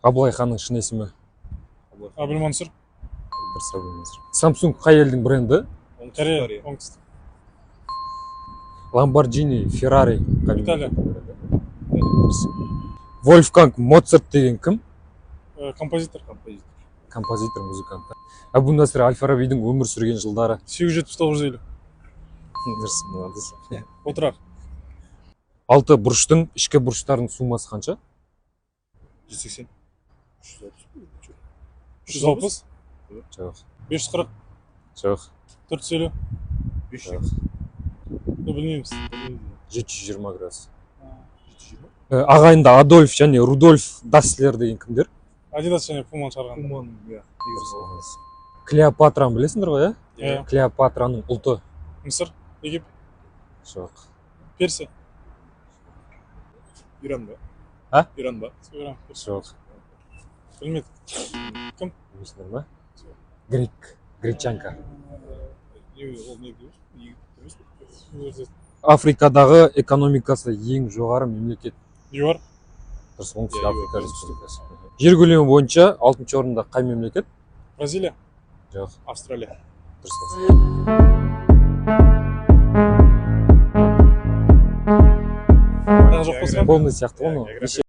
Абылай ханның шын есімі? Абылмансұр. Дұрыс, Абылмансұр. Samsung қай елдің бренді? Корея. Оңтүстік. Lamborghini, Ferrari. Италия. Вольфганг Моцарт деген кім? Композитор. Композитор, музыкант. Әбу Насыр әл-Фарабидің өмір сүрген жылдары? 879-950. Дұрыс, молодец. Отырар. 6 бұрыштың ішкі бұрыштарының суммасы қанша? 180. 360. Жоқ. 540. Жоқ. 450. 500. Білмейміз. 720 градус. Ағайында Адольф және Рудольф Даслер деген кімдер? Адидас және Пуманы шығарған. Клеопатраны білесіңдер ғой, Иә. Клеопатраның ұлты? Мысыр. Египет. Жоқ. Персия. Иран ба? А? Иран ба? Иран. Жоқ. Білмедім. Кім? Білесіңдер ма? Грек. Гречанка. Ол не дейміз? Африкадағы экономикасы ең жоғары мемлекет? ЮАР. Дұрыс, Оңтүстік Африка Республикасы. Жер көлемі бойынша 6-шы орында қай мемлекет? Бразилия. Жоқ. Австралия. Дұрыс. Жоқ болса. Полный сияқты ғой,